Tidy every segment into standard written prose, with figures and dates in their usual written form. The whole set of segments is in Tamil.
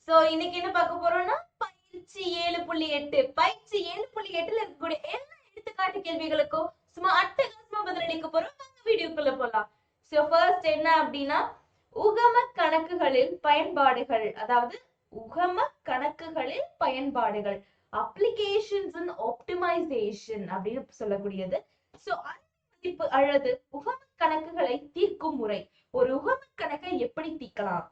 சோ இன்னைக்கு என்ன பார்க்க போறோம்னா பயிற்சி 7.8. பயிற்சி 7.8ல இருக்கக்கூடிய எல்லா எடுத்துக்காட்டு கேள்விகளுக்கும் சும்மா அட்டகாசமா பதிலளிக்க போறோம். வாங்க வீடியோக்குள்ள போலாம். சோ ஃபர்ஸ்ட் என்ன அப்படின்னா உகம கணக்குகளில் பயன்பாடுகள், அதாவது உகம கணக்குகளில் பயன்பாடுகள், அப்ளிகேஷன்ஸ் அண்ட் ஆப்டிமைசேஷன் அப்படின்னு சொல்லக்கூடியது. சோ மதிப்பு அல்லது உகம கணக்குகளை தீர்க்கும் முறை. ஒரு உகம கணக்கை எப்படி தீர்க்கலாம்,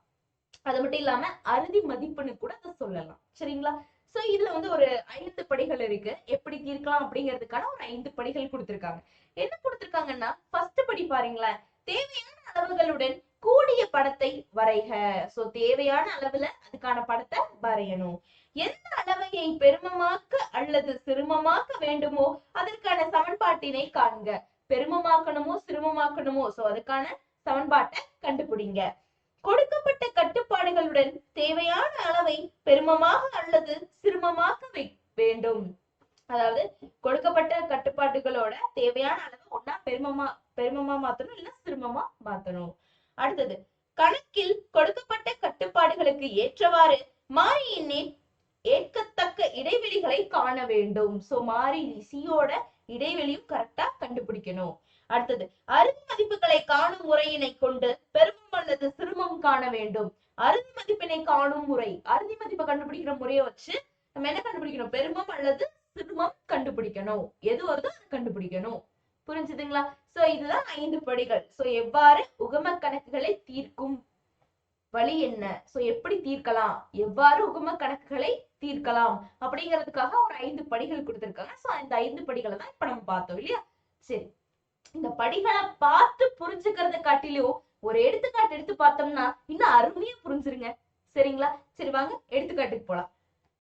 அது மட்டும் இல்லாம அறுதி மதிப்புன்னு கூட அதை சொல்லலாம். சரிங்களா? சோ இதுல வந்து ஒரு 5 படிகள் இருக்கு. எப்படி தீர்க்கலாம் அப்படிங்கிறதுக்கான ஒரு 5 படிகள் கொடுத்திருக்காங்க. என்ன கொடுத்திருக்காங்கன்னா ஃபர்ஸ்ட் படி பாருங்களேன், தேவையான அளவுகளுடன் கூடிய படத்தை வரைக. சோ தேவையான அளவுல அதுக்கான படத்தை வரையணும். எந்த அளவையை பெருமமாக்க அல்லது சிறுமமாக்க வேண்டுமோ அதற்கான சமன்பாட்டினை காண்க. பெருமமாக்கணுமோ சிறுமமாக்கணுமோ, சோ அதுக்கான சமன்பாட்டை கண்டுபிடிங்க. கொடுக்கப்பட்ட கட்டுப்பாடுகளுடன் தேவையான அளவை பெருமமாக அல்லது சிறுமமாக வேண்டும். அதாவது கொடுக்கப்பட்ட கட்டுப்பாடுகளோட தேவையான அளவு ஒன்னா பெருமமா மாத்தணும், இல்ல சிறுமமா மாத்தணும். அடுத்தது, கணக்கில் கொடுக்கப்பட்ட கட்டுப்பாடுகளுக்கு ஏற்றவாறு மாறியின் ஏற்கத்தக்க இடைவெளிகளை காண வேண்டும். சோ மாறி சியோட இடைவெளியும் கரெக்டா கண்டுபிடிக்கணும். அடுத்தது, அறுதி மதிப்புகளை காணும் முறையினை கொண்டு பெருமம் அல்லது சிறுமம் காண வேண்டும். அறுதி மதிப்பினை காணும் முறை, அறுதி மதிப்பை கண்டுபிடிக்கிற முறையை வச்சு நம்ம என்ன கண்டுபிடிக்கணும், பெருமம் அல்லது சிறுமம் கண்டுபிடிக்கணும். எது வருதோ அதை கண்டுபிடிக்கணும். புரிஞ்சுதுங்களா? சோ இதுதான் 5 படிகள். சோ எவ்வாறு உகம கணக்குகளை தீர்க்கும் வழி என்ன, சோ எப்படி தீர்க்கலாம், எவ்வாறு உகம கணக்குகளை தீர்க்கலாம் அப்படிங்கிறதுக்காக ஒரு 5 படிகள் கொடுத்திருக்காங்க. சோ இந்த 5 படிகளை தான் இப்ப நம்ம பார்த்தோம் இல்லையா? சரி, இந்த படிகளை பார்த்து புரிஞ்சுக்கிறத காட்டிலும் ஒரு எடுத்துக்காட்டு எடுத்து பார்த்தோம்னா இன்னும் அருமையா புரிஞ்சிருங்க. சரிங்களா? சரி வாங்க எடுத்துக்காட்டுக்கு போலாம்.